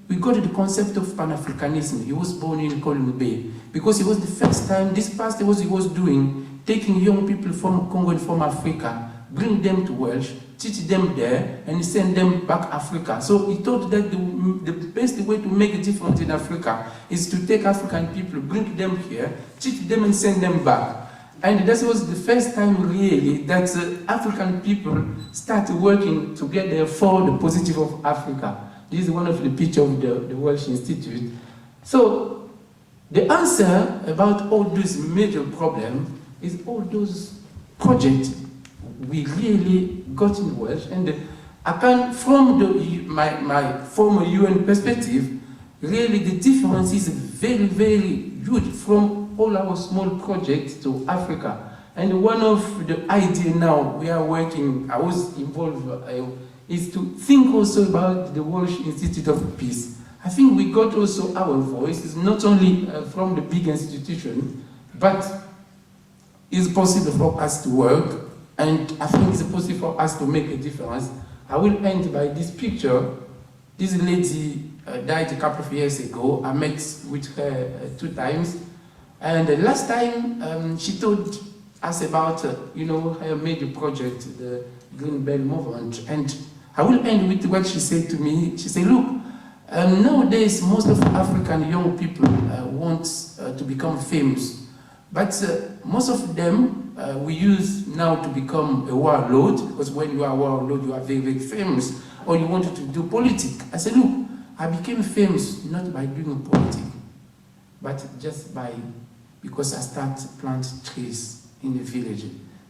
we got the concept of Pan-Africanism. He was born in Colwyn Bay because it was the first time this pastor he was doing, taking young people from Congo and from Africa, bring them to Welsh, teach them there, and send them back Africa. So he thought that the best way to make a difference in Africa is to take African people, bring them here, teach them and send them back. And that was the first time really that African people started working together for the positive of Africa. This is one of the pictures of the Welsh Institute. So the answer about all those major problems is all those projects we really got in Welsh. And I can, from my former UN perspective, really the difference is very, very huge from all our small projects to Africa. And one of the ideas now we are working, I was involved, is to think also about the Welsh Institute of Peace. I think we got also our voice, it's not only from the big institution, but it's possible for us to work, and I think it's possible for us to make a difference. I will end by this picture. This lady died a couple of years ago. I met with her 2 times. And the last time she told us about, her major project, the Green Belt movement. And I will end with what she said to me. She said, look, nowadays most of African young people want to become famous. But most of them we use now to become a warlord, because when you are a warlord, you are very, very famous. or you wanted to do politics? I said, look, I became famous not by doing politics, but just because I started planting trees in the village.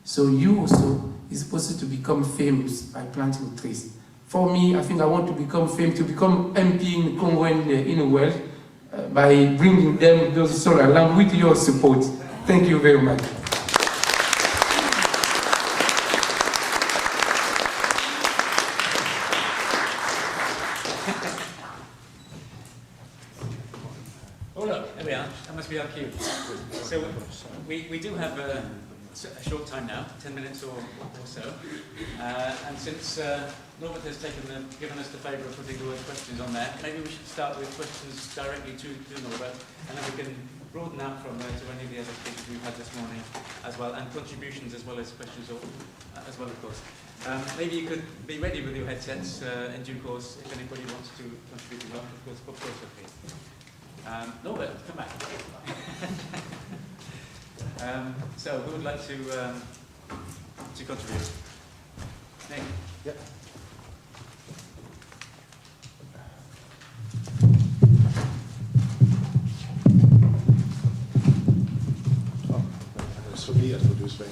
So you also is supposed to become famous by planting trees. For me, I think I want to become famous, to become MP in Congo and in the world by bringing them those solar lamps with your support. Thank you very much. Oh look, there we are. That must be our cue. So we do have a short time now, 10 minutes or so. And since Norbert has given us the favour of putting the word questions on there, maybe we should start with questions directly to Norbert, and then we can broaden out from there to any of the other speakers we've had this morning as well, and contributions as well as questions as well, of course. Maybe you could be ready with your headsets in due course if anybody wants to contribute as well. Of course, okay. Norbert, come back. So, who would like to contribute? Nick? Yep. For me, I thought it was very.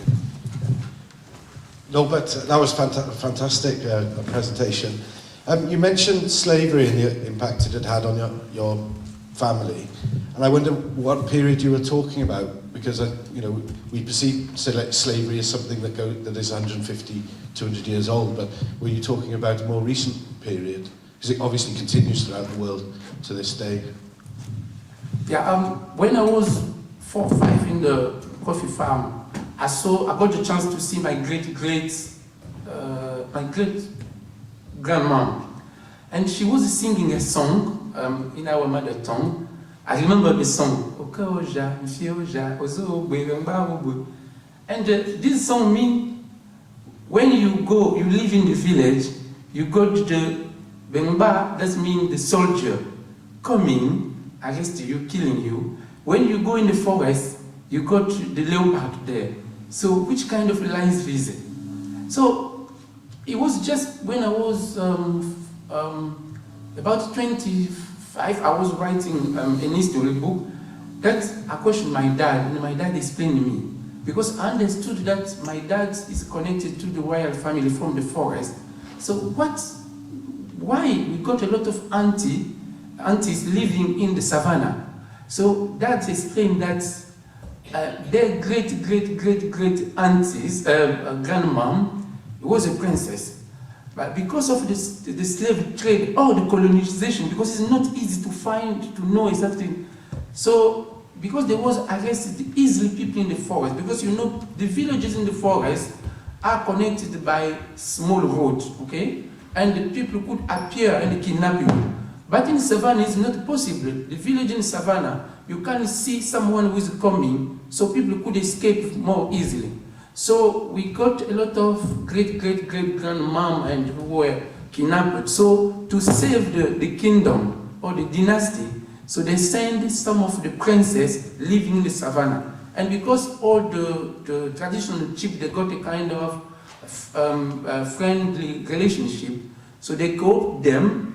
No, but that was fantastic presentation. You mentioned slavery and the impact it had on your family, and I wonder what period you were talking about, because we perceive slavery as something that is 150, 200 years old, but were you talking about a more recent period? Because it obviously continues throughout the world to this day. Yeah, when I was 4 or 5 in the coffee farm, I got the chance to see my great grandma, and she was singing a song in our mother tongue. I remember the song. And this song means when you live in the village, you go to the Bengba, that means the soldier coming, arrest you, killing you. When you go in the forest, you got the leopard there. So which kind of lines visit? So it was just when I was about 25, I was writing an history book that I questioned my dad, and my dad explained to me. Because I understood that my dad is connected to the royal family from the forest. So why we got a lot of aunties living in the savannah? So that explained that their great aunties, grandmom, was a princess. But because of the slave trade or the colonization, because it's not easy to know exactly. So, because there was arrested easily people in the forest, because the villages in the forest are connected by small roads, okay? And the people could appear and kidnap you. But in savannah, it's not possible. The village in savannah, you can see someone who is coming, so people could escape more easily. So we got a lot of great-grandmom and who were kidnapped. So to save the kingdom or the dynasty, so they sent some of the princes living in the savannah. And because all the traditional chiefs, they got a kind of friendly relationship, so they called them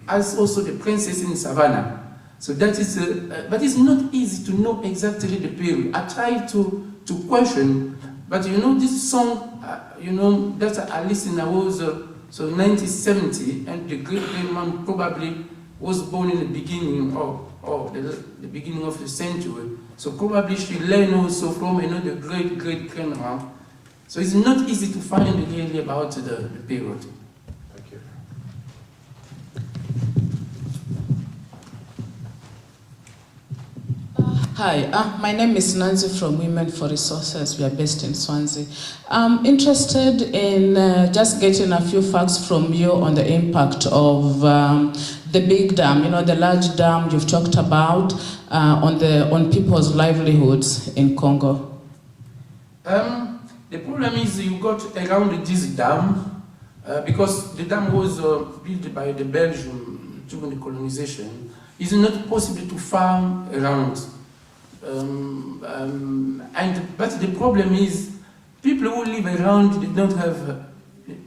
as also the princess in the savannah. So that is, but it's not easy to know exactly the period. I tried to question, but this song, that I listened, I was, so 1970, and the great-grandmom probably was born in the beginning of the beginning of the century. So probably she learned also from another great-grandma. So it's not easy to find really about the period. Thank you. Hi, my name is Nancy from Women for Resources. We are based in Swansea. I'm interested in just getting a few facts from you on the impact of the big dam, the large dam you've talked about on people's livelihoods in Congo. The problem is you got around this dam, because the dam was built by the Belgium during the colonization. It's not possible to farm around. But the problem is, people who live around, they don't have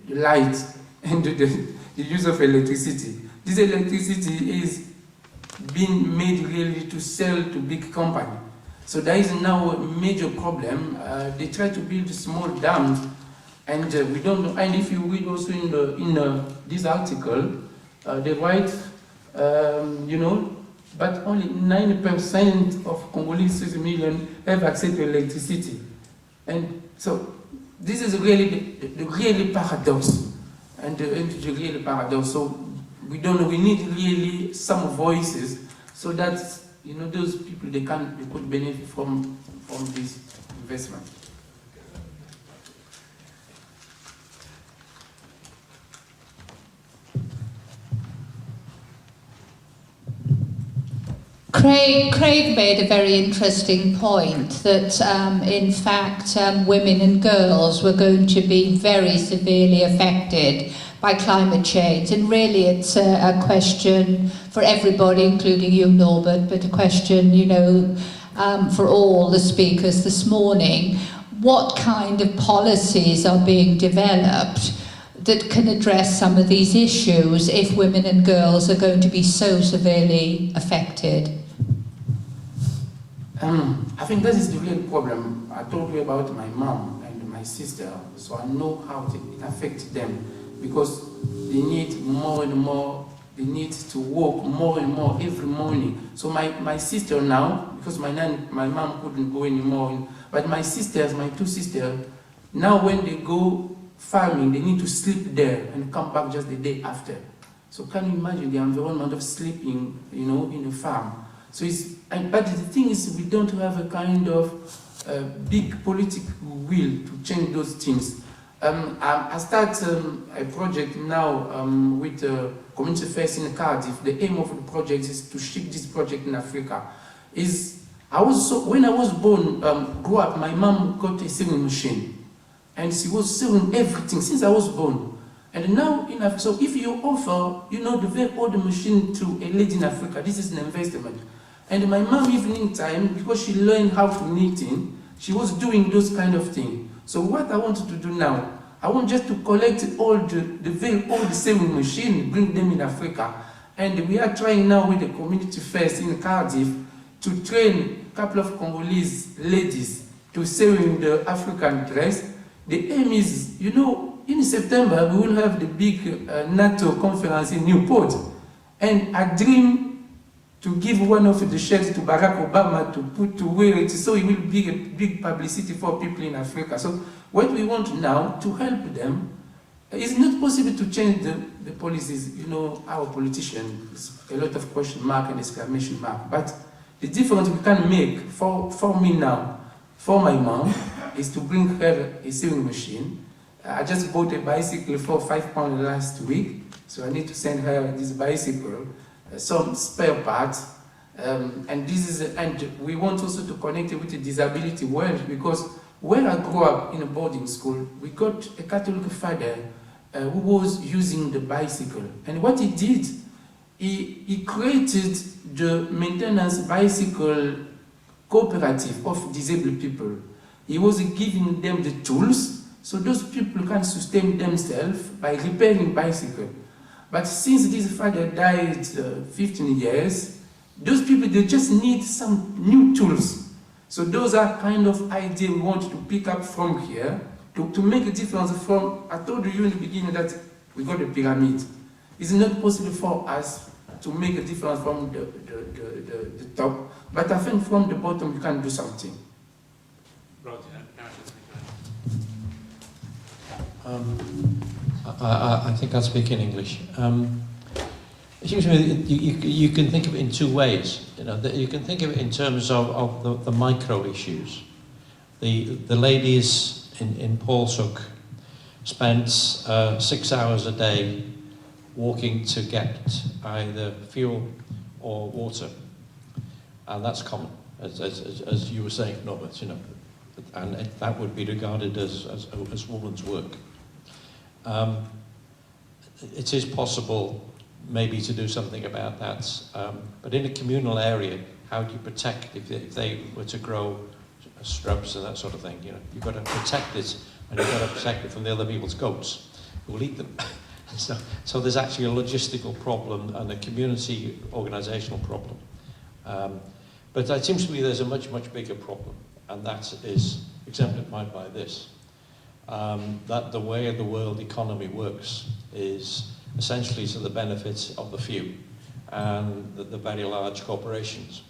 the light and the the use of electricity. This electricity is being made really to sell to big company. So there is now a major problem. They try to build small dams, and we don't know. And if you read also in this article, they write, but only 9% of Congolese 6 million have access to electricity. And so this is really the really paradox, and the really paradox. So we need really some voices so that those people they could benefit from this investment. Craig made a very interesting point that in fact women and girls were going to be very severely affected by climate change, and really it's a question for everybody, including you, Norbert, but a question for all the speakers this morning. What kind of policies are being developed that can address some of these issues if women and girls are going to be so severely affected? I think that is the real problem. I told you about my mom and my sister, so I know how it affects them, because they need more and more, they need to walk more and more every morning. So my sister now, because my mom couldn't go anymore, but my sisters, my two sisters, now when they go farming, they need to sleep there and come back just the day after. So can you imagine the environment of sleeping, in a farm? So but the thing is, we don't have a kind of big political will to change those things. I start a project now with Community Affairs in Cardiff. The aim of the project is to ship this project in Africa. When I was born, grew up, my mom got a sewing machine, and she was sewing everything since I was born. And now, so if you offer, the very old machine to a lady in Africa, this is an investment. And my mom, evening time, because she learned how to knitting, she was doing those kind of things. So what I wanted to do now, I want just to collect all the very old sewing machine, bring them in Africa. And we are trying now with the Community Affairs in Cardiff to train a couple of Congolese ladies to sew in the African dress. The aim is, in September, we will have the big NATO conference in Newport. And I dream to give one of the shirts to Barack Obama to wear it, so it will be a big publicity for people in Africa. So what we want now to help them, it's not possible to change the policies. Our politicians, a lot of question mark and exclamation mark. But the difference we can make for me now, for my mom, is to bring her a sewing machine. I just bought a bicycle for £5 last week, so I need to send her this bicycle, some spare parts, and we want also to connect it with the disability world, because when I grew up in a boarding school, we got a Catholic father who was using the bicycle, and what he did, he created the maintenance bicycle cooperative of disabled people. He was giving them the tools so those people can sustain themselves by repairing bicycle. But since this father died 15 years, those people, they just need some new tools. So those are kind of ideas we want to pick up from here to make a difference from, I told you in the beginning that we got a pyramid. It's not possible for us to make a difference from the top, but I think from the bottom we can do something. I think I'll speak in English. It seems to me you can think of it in two ways. You can think of it in terms of the micro issues. The ladies in Paulshoek spent 6 hours a day walking to get either fuel or water, and that's common, as you were saying, Norbert. And that would be regarded as woman's work. It is possible maybe to do something about that, but in a communal area, how do you protect if they were to grow shrubs and that sort of thing? You've got to protect it, and you've got to protect it from the other people's goats who will eat them. So there's actually a logistical problem and a community organisational problem. But it seems to me there's a much, much bigger problem, and that is exemplified by this. That the way the world economy works is essentially to the benefit of the few and the very large corporations.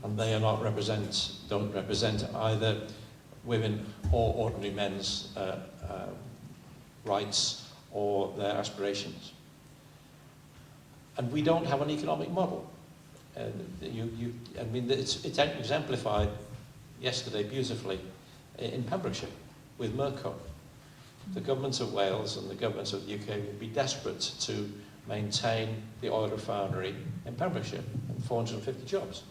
And they are don't represent either women or ordinary men's rights or their aspirations. And we don't have an economic model. I mean, it's exemplified yesterday beautifully in Pembrokeshire with Mirco. The government of Wales and the government of the UK would be desperate to maintain the oil refinery in Pembrokeshire and 450 jobs.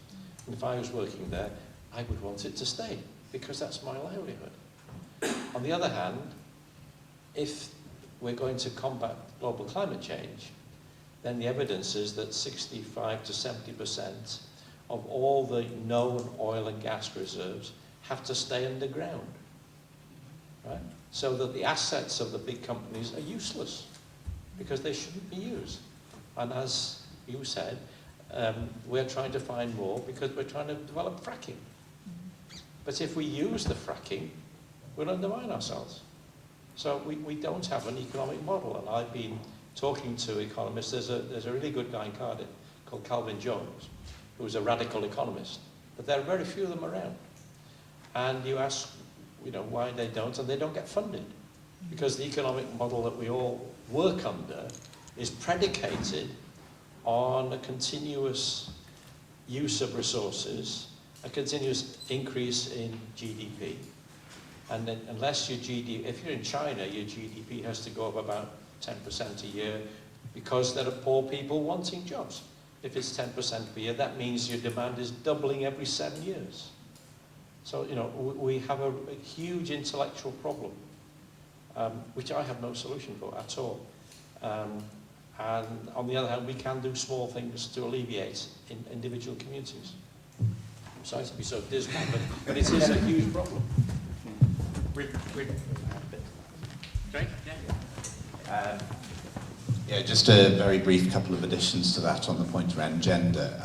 And if I was working there, I would want it to stay because that's my livelihood. On the other hand, if we're going to combat global climate change, then the evidence is that 65 to 70% of all the known oil and gas reserves have to stay underground, right? So that the assets of the big companies are useless because they shouldn't be used. And as you said, we're trying to find more because we're trying to develop fracking. But if we use the fracking, we'll undermine ourselves. So we don't have an economic model. And I've been talking to economists. There's a really good guy in Cardiff called Calvin Jones, who's a radical economist. But there are very few of them around. And you ask, why they don't, and they don't get funded. Because the economic model that we all work under is predicated on a continuous use of resources, a continuous increase in GDP. And then unless your GDP, if you're in China, your GDP has to go up about 10% a year because there are poor people wanting jobs. If it's 10% per year, that means your demand is doubling every 7 years. So, we have a huge intellectual problem, which I have no solution for at all. And on the other hand, we can do small things to alleviate in individual communities. I'm sorry to be so dismal, but it is a huge problem. Great, yeah. Yeah, just a very brief couple of additions to that on the point around gender.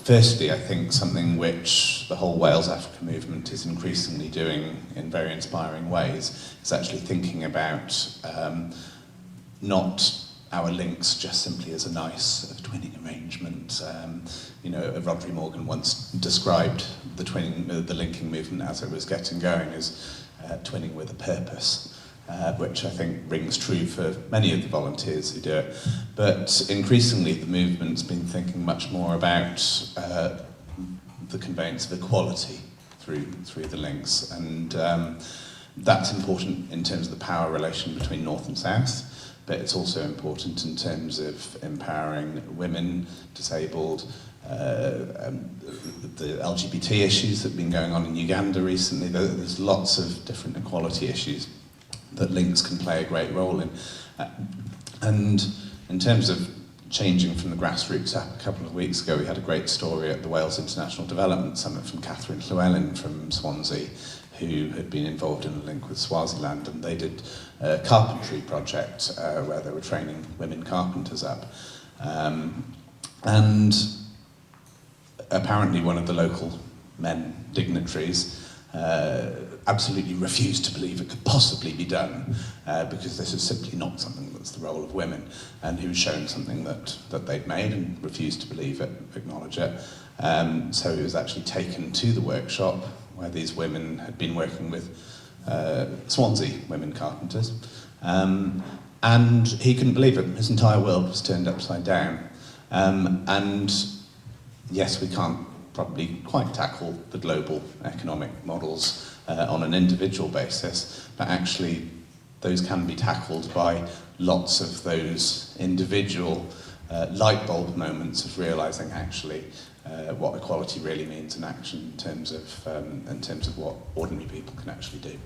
Firstly, I think something which the whole Wales Africa movement is increasingly doing in very inspiring ways is actually thinking about not our links just simply as a nice twinning arrangement. Rodri Morgan once described the linking movement as it was getting going as twinning with a purpose. Which I think rings true for many of the volunteers who do it. But increasingly the movement's been thinking much more about the conveyance of equality through the links. And that's important in terms of the power relation between North and South, but it's also important in terms of empowering women, disabled, the LGBT issues that have been going on in Uganda recently. There's lots of different equality issues that links can play a great role in. And in terms of changing from the grassroots up, a couple of weeks ago we had a great story at the Wales International Development Summit from Catherine Llewellyn from Swansea, who had been involved in a link with Swaziland, and they did a carpentry project where they were training women carpenters up. And apparently one of the local men dignitaries absolutely refused to believe it could possibly be done because this is simply not something that's the role of women, and he was shown something that they'd made and refused to believe it, acknowledge it. So he was actually taken to the workshop where these women had been working with Swansea women carpenters, and he couldn't believe it. His entire world was turned upside down. And yes, we can't probably quite tackle the global economic models on an individual basis, but actually those can be tackled by lots of those individual light bulb moments of realising actually what equality really means in action in terms of what ordinary people can actually do.